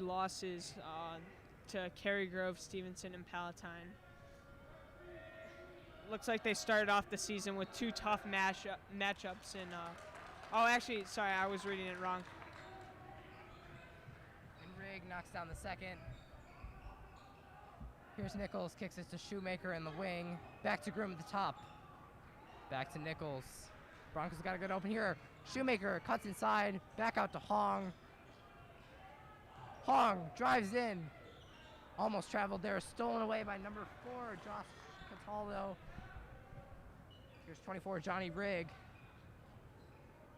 losses to Cary Grove, Stevenson, and Palatine. Looks like they started off the season with two tough matchups in. Oh, actually, sorry, I was reading it wrong. And Rigg knocks down the second. Here's Nichols, kicks it to Shoemaker in the wing. Back to Groom at the top. Back to Nichols. Broncos got a good open here. Shoemaker cuts inside, back out to Hong. Hong drives in. Almost traveled there, stolen away by number 4, Josh Cataldo. Here's 24, Johnny Rigg.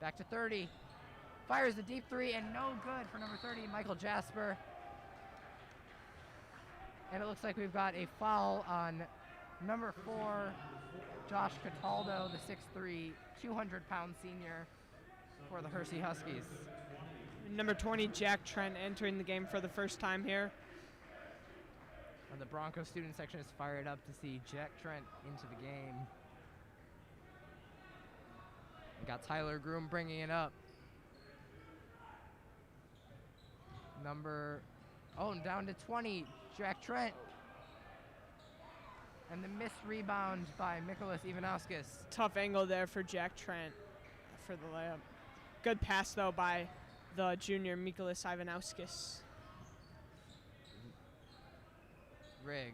Back to 30. Fires the deep 3 and no good for number 30, Michael Jasper. And it looks like we've got a foul on number 4, Josh Cataldo, the 6'3", 200-pound senior for the Hersey Huskies. Number 20, Jack Trent, entering the game for the first time here. And the Broncos student section is fired up to see Jack Trent into the game. We got Tyler Groom bringing it up. Down to 20, Jack Trent. And the missed rebound by Mikolas Ivanauskas. Tough angle there for Jack Trent for the layup. Good pass, though, by the junior Mikolas Ivanauskas. Rigg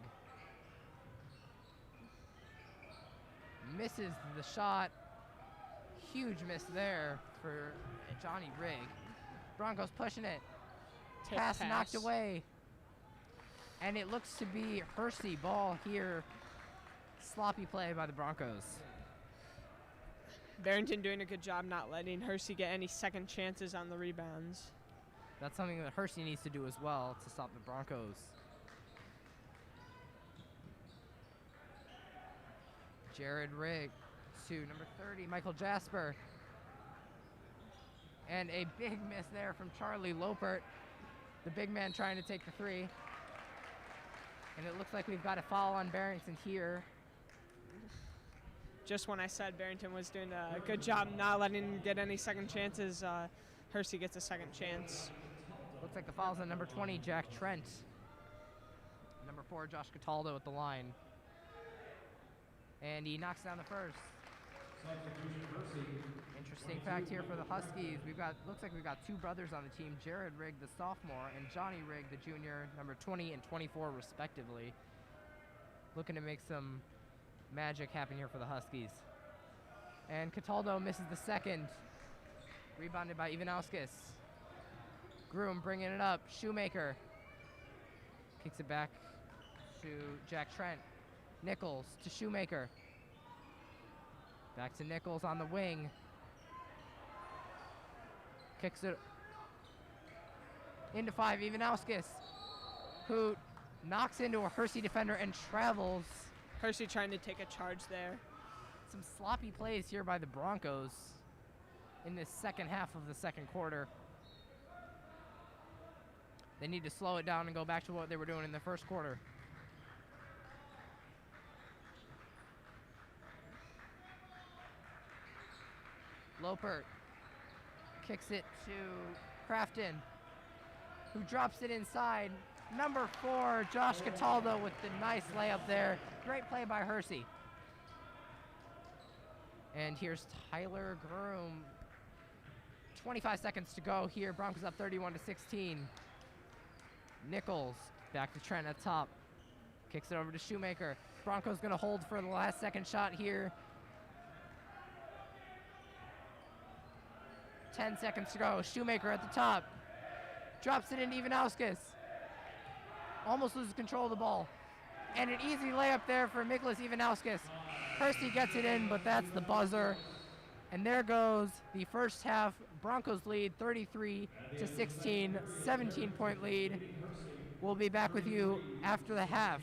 misses the shot. Huge miss there for Johnny Rigg. Broncos pushing it. Pass knocked away. And it looks to be Hersey ball here. Sloppy play by the Broncos. Barrington doing a good job not letting Hersey get any second chances on the rebounds. That's something that Hersey needs to do as well to stop the Broncos. Jared Rigg to number 30, Michael Jasper. And a big miss there from Charlie Lopert, the big man trying to take the 3. And it looks like we've got a foul on Barrington here. Just when I said Barrington was doing a good job not letting him get any second chances, Hersey gets a second chance. Looks like the foul's on number 20, Jack Trent. Number 4, Josh Cataldo at the line. And he knocks down the first. Interesting fact here for the Huskies. Looks like we've got 2 brothers on the team, Jared Rigg, the sophomore, and Johnny Rigg, the junior, number 20 and 24 respectively. Looking to make some magic happen here for the Huskies. And Cataldo misses the second. Rebounded by Ivanauskas. Groom bringing it up. Shoemaker kicks it back to Jack Trent. Nichols to Shoemaker. Back to Nichols on the wing. Kicks it into 5, Ivanauskas, who knocks into a Hersey defender and travels. Hersey trying to take a charge there. Some sloppy plays here by the Broncos in this second half of the second quarter. They need to slow it down and go back to what they were doing in the first quarter. Lopert kicks it to Crafton, who drops it inside. Number 4, Josh Cataldo with the nice layup there. Great play by Hersey. And here's Tyler Groom. 25 seconds to go here. Broncos up 31-16. Nichols back to Trent at top. Kicks it over to Shoemaker. Broncos gonna hold for the last second shot here. 10 seconds to go. Shoemaker at the top. Drops it into Ivanauskas. Almost loses control of the ball. And an easy layup there for Mikolas Ivanauskas. Hersey gets it in, but that's the buzzer. And there goes the first half. Broncos lead 33-16, 17-point lead. We'll be back with you after the half.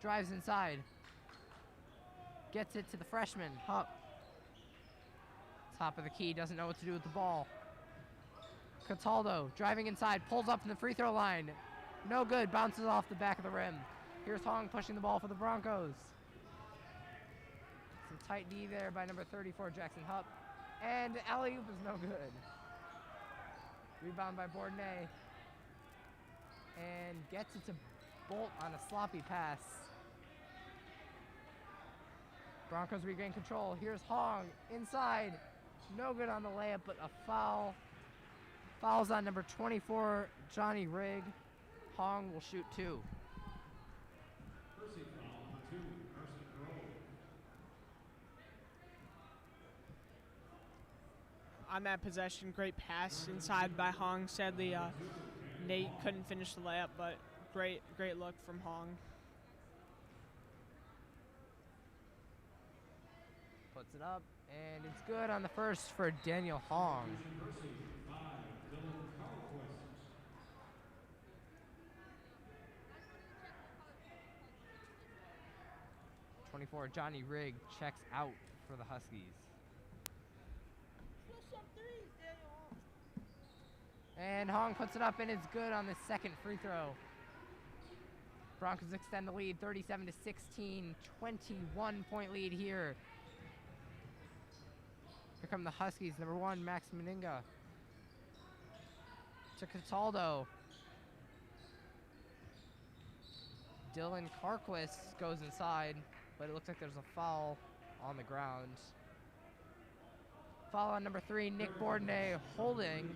drives inside. Gets it to the freshman, Hupp. Top of the key, doesn't know what to do with the ball. Cataldo driving inside, pulls up from the free throw line. No good, bounces off the back of the rim. Here's Hong pushing the ball for the Broncos. Some tight D there by number 34, Jackson Hupp. And alley-oop is no good. Rebound by Bourdonnais. And gets it to Bolt on a sloppy pass. Broncos regain control. Here's Hong inside. No good on the layup, but a foul. Fouls on number 24, Johnny Rigg. Hong will shoot 2. On that possession, great pass inside by Hong. Sadly, Nate couldn't finish the layup, but great look from Hong. Puts it up, and it's good on the first for Daniel Hong. #24, Johnny Rigg checks out for the Huskies. And Hong puts it up, and it's good on the second free throw. Broncos extend the lead, 37-16, 21-point lead here. Here come the Huskies, number 1, Max Meninga. To Cataldo. Dylan Carquist goes inside, but it looks like there's a foul on the ground. Foul on number 3, Nick Bourdonnais, holding.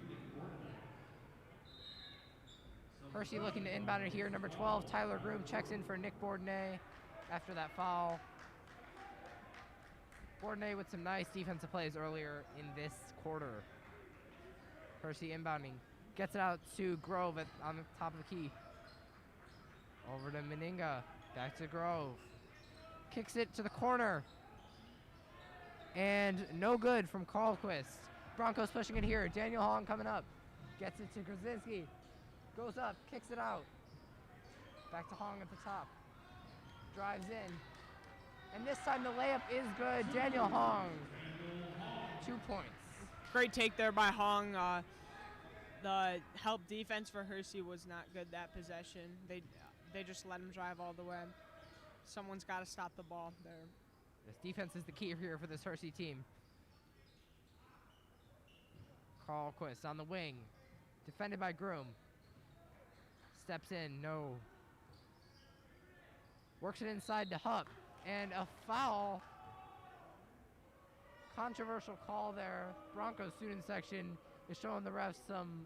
Hershey looking to inbound it here. Number 12, Tyler Groom checks in for Nick Bourdonnais after that foul. Bourdonnais with some nice defensive plays earlier in this quarter. Hershey inbounding. Gets it out to Grove on the top of the key. Over to Meninga. Back to Grove. Kicks it to the corner. And no good from Carlquist. Broncos pushing it here. Daniel Hong coming up. Gets it to Grzinski. Goes up, kicks it out. Back to Hong at the top. Drives in. And this time the layup is good. Daniel Hong, 2 points. Great take there by Hong. The help defense for Hersey was not good that possession. They just let him drive all the way. Someone's got to stop the ball there. This defense is the key here for this Hersey team. Carlquist on the wing. Defended by Groom. Steps in, no. Works it inside to Hupp. And a foul. Controversial call there. Broncos student section is showing the refs some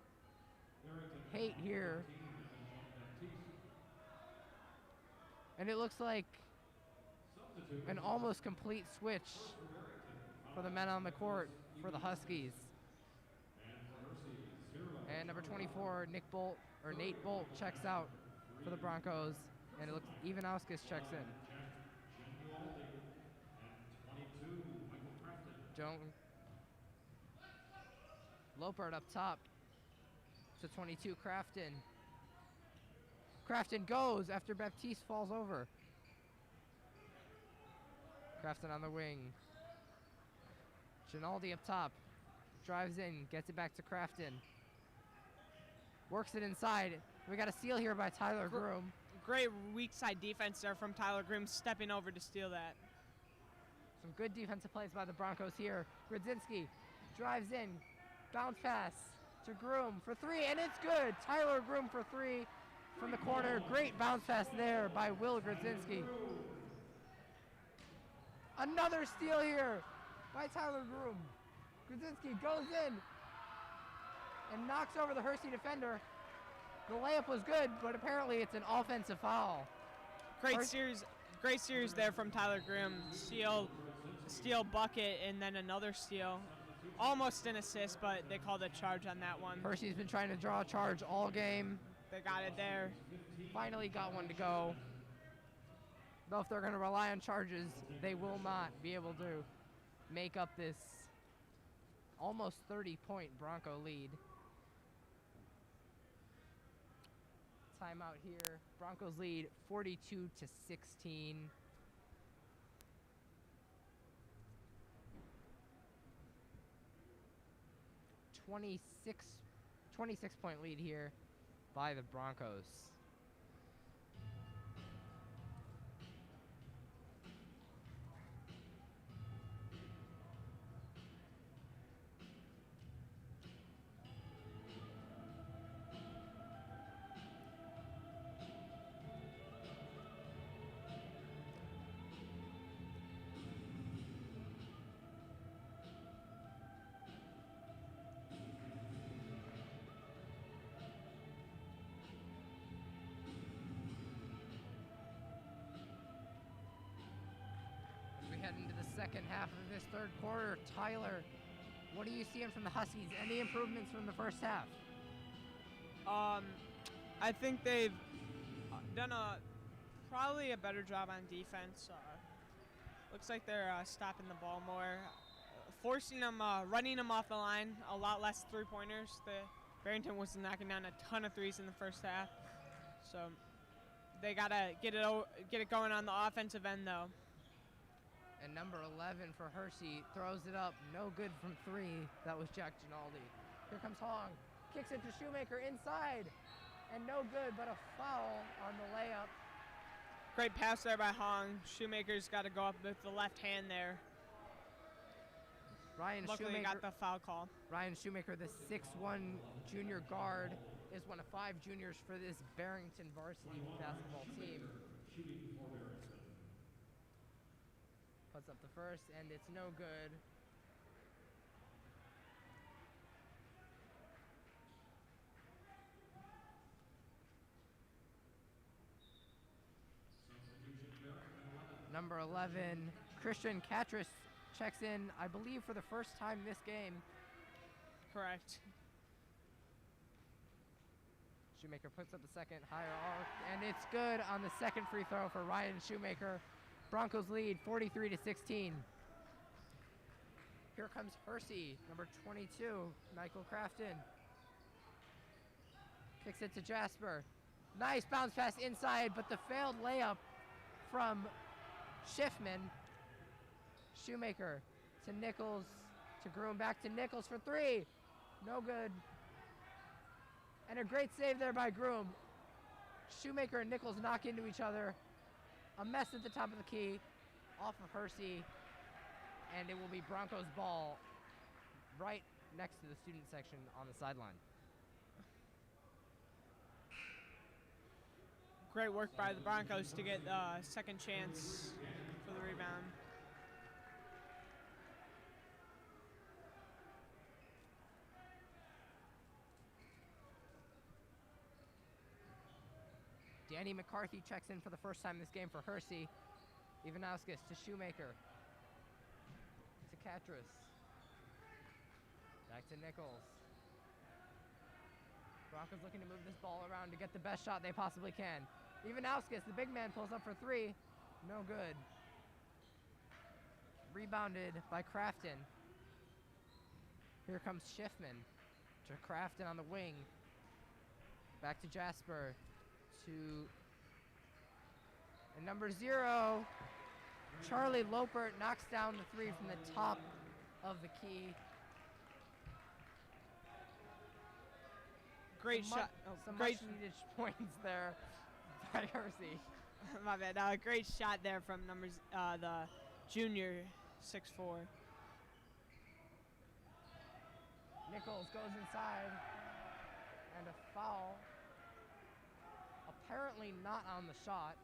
hate here. And it looks like an almost complete switch for the men on the court for the Huskies. And number 24, Nate Bolt checks out for the Broncos, and it looks Ivanauskas checks in. Lopert up top to 22, Crafton. Crafton goes after Baptiste falls over. Crafton on the wing. Ginaldi up top. Drives in, gets it back to Crafton. Works it inside. We got a steal here by Tyler Groom. Great weak side defense there from Tyler Groom, stepping over to steal that. Some good defensive plays by the Broncos here. Grzinski drives in. Bounce pass to Groom for 3, and it's good. Tyler Groom for 3 from the corner. Great bounce pass there by Will Grzinski. Another steal here by Tyler Groom. Grzinski goes in and knocks over the Hersey defender. The layup was good, but apparently it's an offensive foul. Great series there from Tyler Groom. Steal bucket, and then another steal. Almost an assist, but they called a charge on that one. Hersey's been trying to draw a charge all game. They got it there. Finally got one to go. Though if they're going to rely on charges, they will not be able to make up this almost 30-point Bronco lead. timeout here. Broncos lead 42-16. 26-point lead here by the Broncos. Head into the second half of this third quarter. Tyler, what are you seeing from the Huskies? Any improvements from the first half? I think they've done probably a better job on defense. Looks like they're stopping the ball more, forcing them, running them off the line. A lot less three-pointers. Barrington was knocking down a ton of threes in the first half, so they gotta get it going on the offensive end though. And number 11 for Hersey throws it up. No good from three. That was Jack Ginaldi. Here comes Hong. Kicks it to Shoemaker inside. And no good, but a foul on the layup. Great pass there by Hong. Shoemaker's got to go up with the left hand there. Luckily got the foul call. Ryan Shoemaker, the 6'1 junior guard, is one of 5 juniors for this Barrington varsity basketball team. Puts up the first, and it's no good. Number 11, Christian Catris checks in, I believe, for the first time this game. Correct. Shoemaker puts up the second higher arc, and it's good on the second free throw for Ryan Shoemaker. Broncos lead 43-16. Here comes Hersey, number 22, Michael Crafton. Kicks it to Jasper. Nice bounce pass inside, but the failed layup from Schiffman. Shoemaker to Nichols, to Groom, back to Nichols for three. No good. And a great save there by Groom. Shoemaker and Nichols knock into each other. A mess at the top of the key, off of Hersey, and it will be Broncos ball right next to the student section on the sideline. Great work by the Broncos to get a second chance for the rebound. Danny McCarthy checks in for the first time this game for Hersey. Ivanauskas to Shoemaker. To Catris. Back to Nichols. Broncos looking to move this ball around to get the best shot they possibly can. Ivanauskas, the big man, pulls up for three. No good. Rebounded by Crafton. Here comes Schiffman to Crafton on the wing. Back to Jasper. And number 0, Charlie Lopert knocks down the three from the top of the key. Great shot. Some much needed points there by Hersey. My bad. Great shot there from the junior 6'4". Nichols goes inside, and a foul. Apparently not on the shot.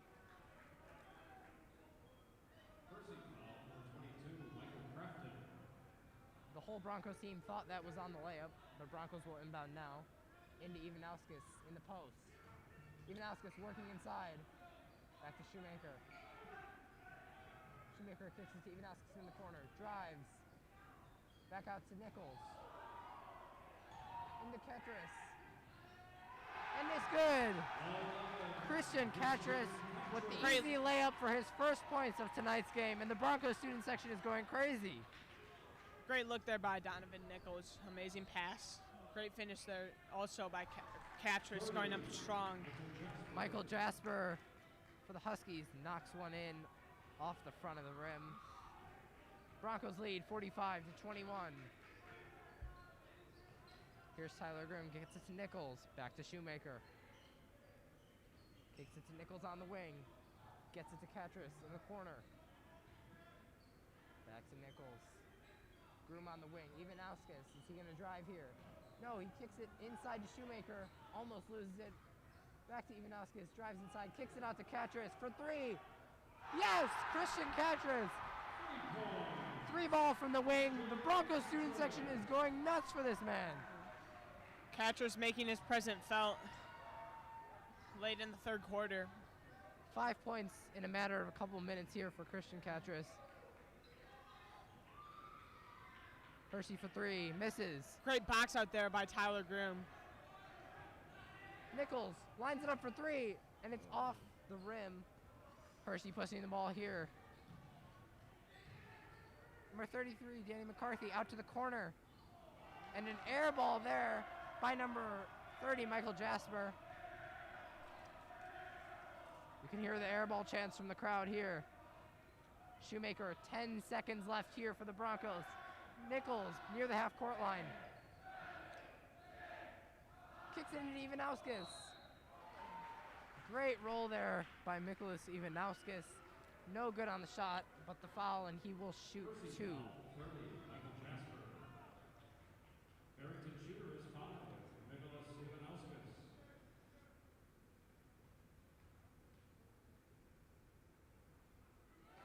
The whole Broncos team thought that was on the layup. The Broncos will inbound now into Ivanauskas in the post. Ivanauskas working inside. Back to Shoemaker. Shoemaker kicks it to Ivanauskas in the corner. Drives. Back out to Nichols. Into Catris. And it's good. Christian Catris with the easy layup for his first points of tonight's game, and the Broncos student section is going crazy. Great look there by Donovan Nichols. Amazing pass. Great finish there also by Catras going up strong. Michael Jasper for the Huskies knocks one in off the front of the rim. Broncos lead 45-21. Here's Tyler Grimm, gets it to Nichols, back to Shoemaker. Takes it to Nichols on the wing, gets it to Catras in the corner. Back to Nichols. Groom on the wing, Ivanauskas, is he gonna drive here? No, he kicks it inside to Shoemaker, almost loses it. Back to Ivanauskas, drives inside, kicks it out to Catras for three. Yes, Christian Catras. 3-ball from the wing. The Broncos student section is going nuts for this man. Catras making his presence felt late in the third quarter. 5 points in a matter of a couple of minutes here for Christian Catras. Hersey for three, misses. Great box out there by Tyler Grimm. Nichols lines it up for three, and it's off the rim. Hersey pushing the ball here. Number 33, Danny McCarthy, out to the corner. And an air ball there by number 30, Michael Jasper. You can hear the air ball chants from the crowd here. Shoemaker, 10 seconds left here for the Broncos. Nichols near the half-court line. Kicks it into Ivanauskas. Great roll there by Nicholas Ivanauskas. No good on the shot, but the foul, and he will shoot two. Barrington shooter is fouled. Nicholas Ivanauskas.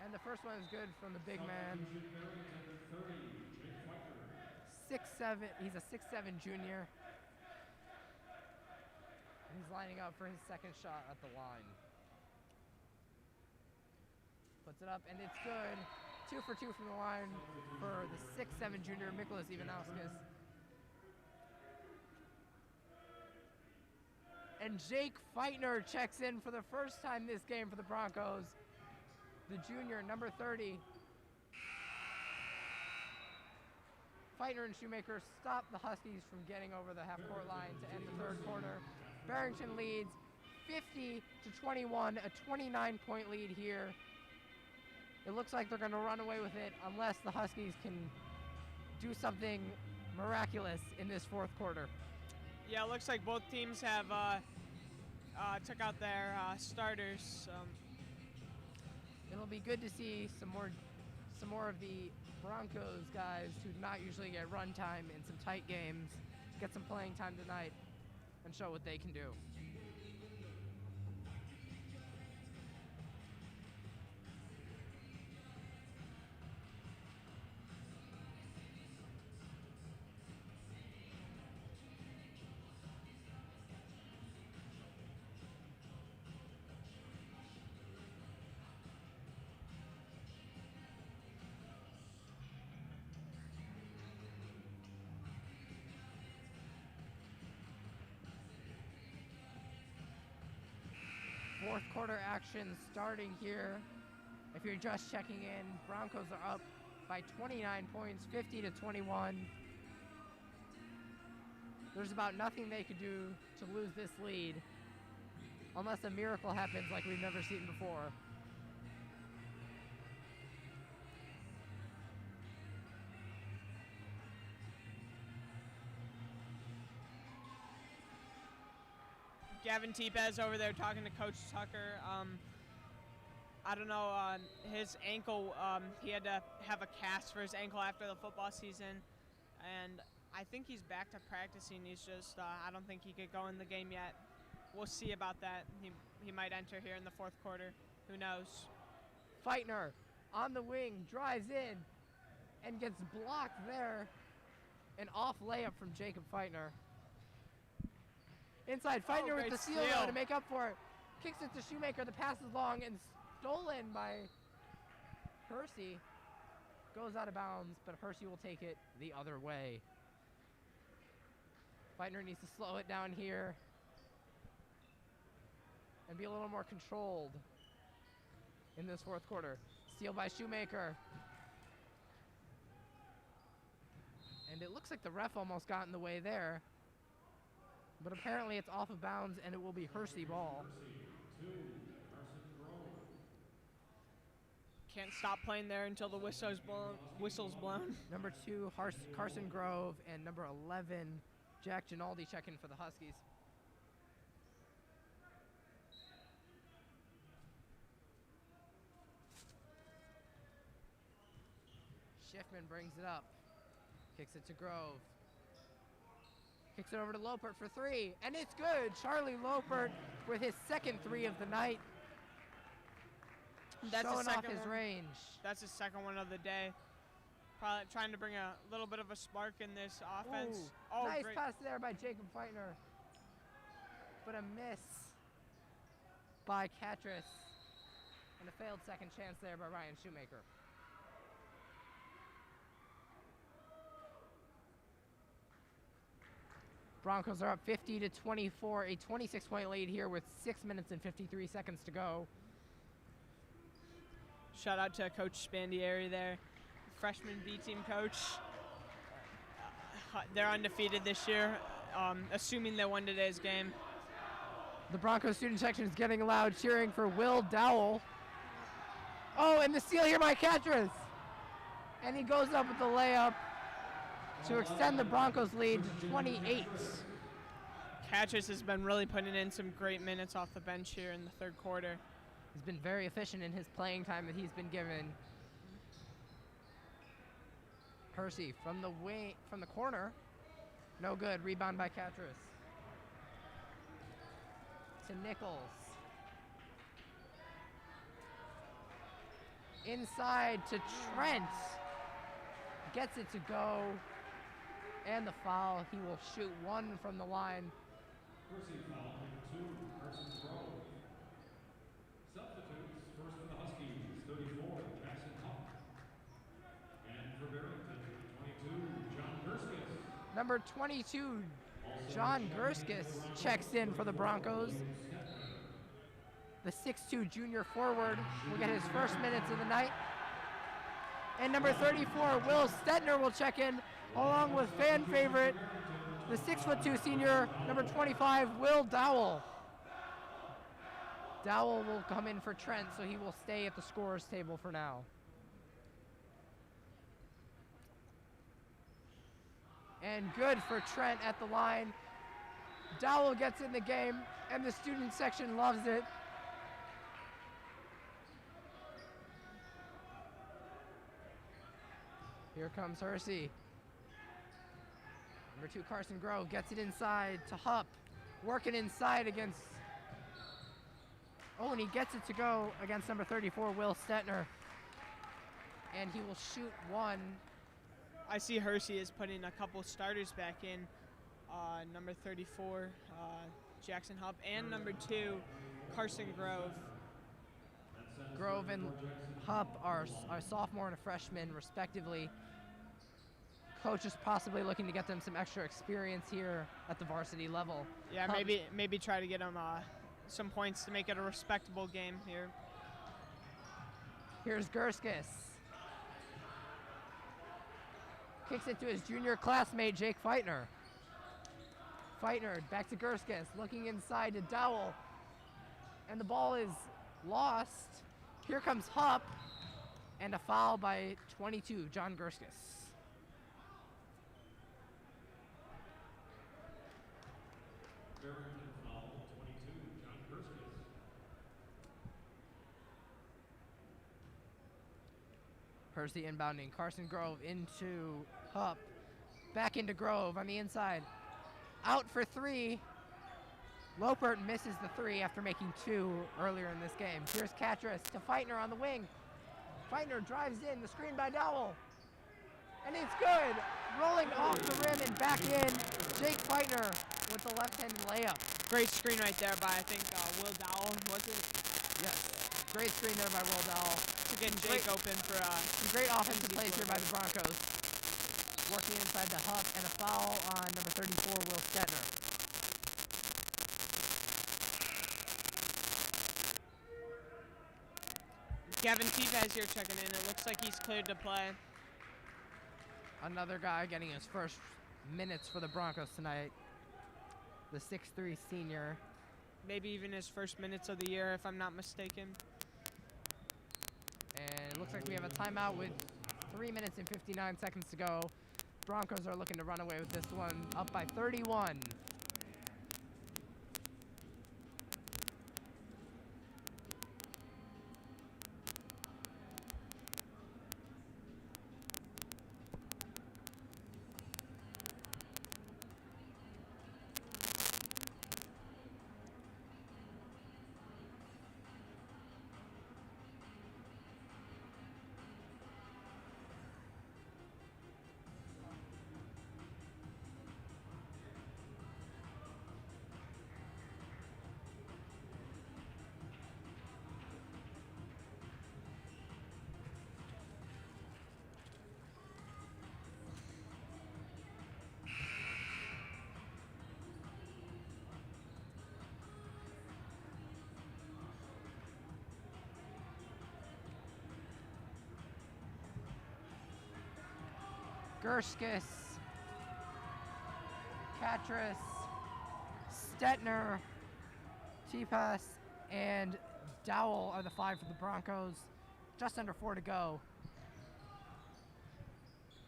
And the first one is good from the big man. 6'7", he's a 6'7" junior. He's lining up for his second shot at the line. Puts it up, and it's good. 2 for 2 from the line for the 6'7" junior, Nicholas Ivanauskas. And Jake Feitner checks in for the first time this game for the Broncos. The junior, number 30. Feitner and Shoemaker stop the Huskies from getting over the half-court line to end the third quarter. Barrington leads 50-21, a 29-point lead here. It looks like they're going to run away with it unless the Huskies can do something miraculous in this fourth quarter. Yeah, it looks like both teams have took out their starters. It'll be good to see some more of the Broncos guys who do not usually get run time in some tight games, get some playing time tonight, and show what they can do. Fourth quarter action starting here. If you're just checking in, Broncos are up by 29 points, 50-21. There's about nothing they could do to lose this lead unless a miracle happens like we've never seen before. Gavin Tepez over there talking to Coach Tucker. I don't know, his ankle, he had to have a cast for his ankle after the football season, and I think he's back to practicing. He's just, I don't think he could go in the game yet. We'll see about that. He might enter here in the fourth quarter. Who knows? Feitner on the wing, drives in, and gets blocked there. An off layup from Jacob Feitner. Inside, Feitner with the steal though to make up for it. Kicks it to Shoemaker. The pass is long and stolen by Hersey. Goes out of bounds, but Hersey will take it the other way. Feitner needs to slow it down here and be a little more controlled in this fourth quarter. Steal by Shoemaker. And it looks like the ref almost got in the way there. But apparently it's off of bounds, and it will be Hersey ball. Can't stop playing there until the whistle's blown. Number 2, Carson Grove, and number 11, Jack Ginaldi checking for the Huskies. Schiffman brings it up. Kicks it to Grove. Kicks it over to Lopert for 3, and it's good. Charlie Lopert with his second 3 of the night. Showing off his range. That's his second one of the day. Probably trying to bring a little bit of a spark in this offense. Ooh, nice pass there by Jacob Feitner. But a miss by Catras. And a failed second chance there by Ryan Shoemaker. Broncos are up 50-24, a 26-point lead here with 6 minutes and 53 seconds to go. Shout out to Coach Spandieri there, freshman B team coach. They're undefeated this year, assuming they won today's game. The Broncos student section is getting loud, cheering for Will Dowell. Oh, and the steal here by Catras. And he goes up with the layup to extend the Broncos lead to 28. Catras has been really putting in some great minutes off the bench here in the third quarter. He's been very efficient in his playing time that he's been given. Hersey from the corner. No good. Rebound by Catras. To Nichols. Inside to Trent. Gets it to go. And the foul. He will shoot 1 from the line. Hersey foul, number 2, Carson Grove. Substitutes, first for the Huskies, 34, Jackson Huff. And for Barrington, 22, John Gerskis. Number 22, John Gerskis checks in for the Broncos. The 6'2 junior forward will get his first minutes of the night. And number 34, Will Stetner will check in, along with fan favorite, the 6'2 senior, number 25, Will Dowell. Dowell will come in for Trent, so he will stay at the scorer's table for now. And good for Trent at the line. Dowell gets in the game, and the student section loves it. Here comes Hersey. Number 2, Carson Grove gets it inside to Hupp. Working inside against... Oh, and he gets it to go against number 34, Will Stetner. And he will shoot 1. I see Hersey is putting a couple starters back in. Number 34, Jackson Hupp, and number 2, Carson Grove. Grove and Hupp are sophomore and a freshman, respectively. Coach is possibly looking to get them some extra experience here at the varsity level. Yeah, maybe try to get them some points to make it a respectable game here. Here's Gerskis. Kicks it to his junior classmate, Jake Feitner. Feitner back to Gerskis, looking inside to Dowell. And the ball is lost. Here comes Hupp, and a foul by 22, John Gerskis. Barrington foul, 22, John Gerskis. Hersey inbounding. Carson Grove into Hupp. Back into Grove on the inside. Out for 3. Lopert misses the 3 after making 2 earlier in this game. Here's Catras to Feitner on the wing. Feitner drives in, the screen by Dowell. And it's good. Rolling off the rim and back in. Jake Feitner with the left-handed layup. Great screen right there by, I think, Will Dowell, was it? Yes. Great screen there by Will Dowell. To get Jake open for... Some great offensive plays here by the Broncos. Working inside the Huff, and a foul on number 34, Will Stetner. Gavin Tevez here checking in. It looks like he's cleared to play. Another guy getting his first minutes for the Broncos tonight. the 6'3" senior. Maybe even his first minutes of the year, if I'm not mistaken. And it looks like we have a timeout with 3 minutes and 59 seconds to go. Broncos are looking to run away with this one, up by 31. Gerskis, Katris, Stetner, T-Pass, and Dowell are the 5 for the Broncos. Just under 4 to go.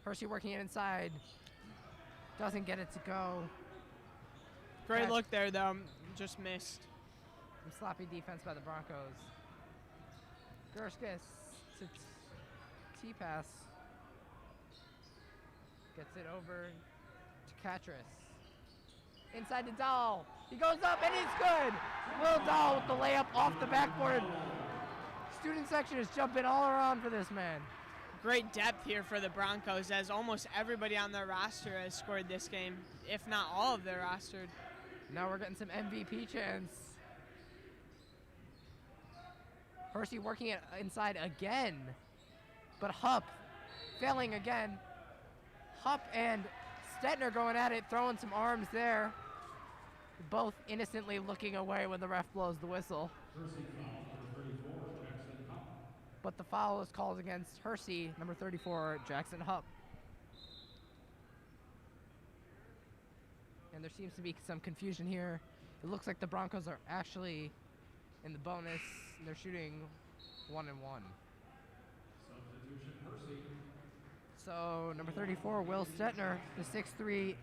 Hersey working it inside. Doesn't get it to go. Great look there, though. Just missed. Some sloppy defense by the Broncos. Gerskis to T-Pass. Gets it over to Katris. Inside to Dahl. He goes up and it's good. Will Dahl with the layup off the backboard. Student section is jumping all around for this man. Great depth here for the Broncos, as almost everybody on their roster has scored this game, if not all of their roster. Now we're getting some MVP chance. Hersey working it inside again. But Hupp failing again. Hupp and Stetner going at it, throwing some arms there. Both innocently looking away when the ref blows the whistle. But the foul is called against Hersey, number 34, Jackson Hupp. And there seems to be some confusion here. It looks like the Broncos are actually in the bonus. They're shooting 1-1. Substitution Hersey. So number 34, Will Stetner, the 6'3"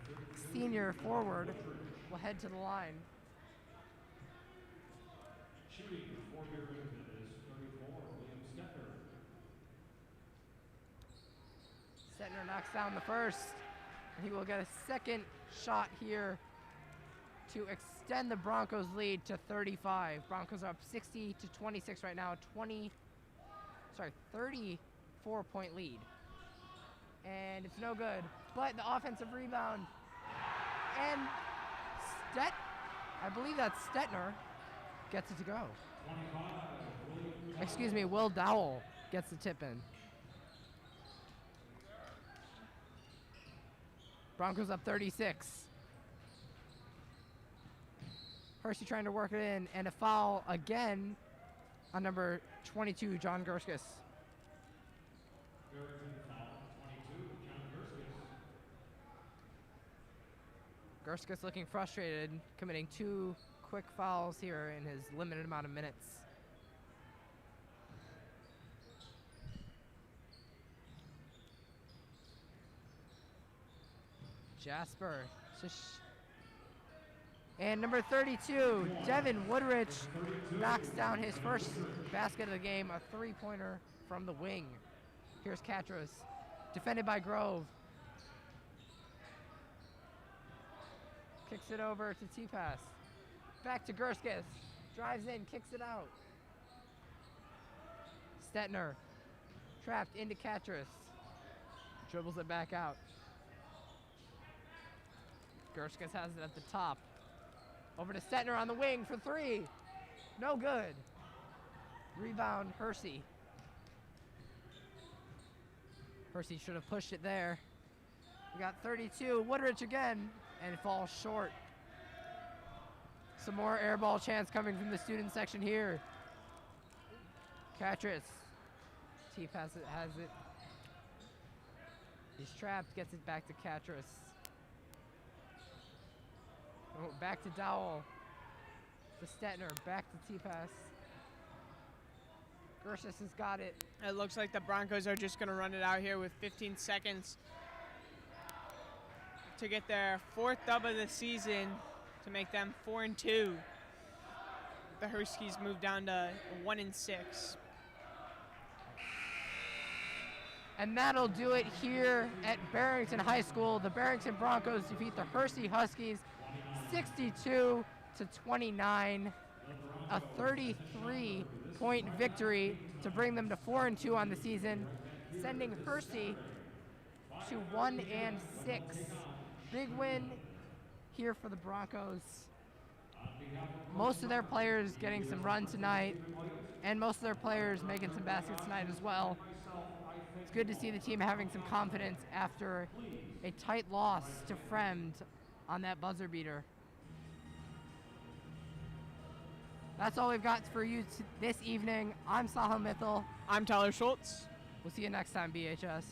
senior forward, will head to the line. Shooting for Barrington is 34, William Stetner. Stetner knocks down the first, and he will get a second shot here to extend the Broncos lead to 35. Broncos are up 60-26 right now, 34-point lead. And it's no good, but the offensive rebound, and I believe that's Stetner, gets it to go. Excuse me, Will Dowell gets the tip in. Broncos up 36. Hersey trying to work it in, and a foul again on number 22, John Gerskis. Gerskis looking frustrated, committing 2 quick fouls here in his limited amount of minutes. Jasper. And number 32, Devin Woodrich, knocks down his first basket of the game, a 3-pointer from the wing. Here's Katros, defended by Grove. Kicks it over to T-Pass. Back to Gerskis. Drives in, kicks it out. Stetner. Trapped into Katros. Dribbles it back out. Gerskis has it at the top. Over to Stetner on the wing for 3. No good. Rebound, Hersey. Hersey should have pushed it there. We got 32. Woodrich again. And it falls short. Some more air ball chance coming from the student section here. Katris. T-Pass has it. He's trapped, gets it back to Katris. Oh, back to Dowell. To Stetner. Back to T-Pass. Gershis has got it. It looks like the Broncos are just going to run it out here with 15 seconds to get their 4th dub of the season to make them 4-2. The Huskies move down to 1-6. And that'll do it here at Barrington High School. The Barrington Broncos defeat the Hersey Huskies 62-29. A 33-point victory to bring them to 4-2 on the season, sending Hersey to 1-6. Big win here for the Broncos. Most of their players getting some run tonight, and most of their players making some baskets tonight as well. It's good to see the team having some confidence after a tight loss to Fremd on that buzzer beater. That's all we've got for you this evening. I'm Sahil Mithil. I'm Tyler Schultz. We'll see you next time, BHS.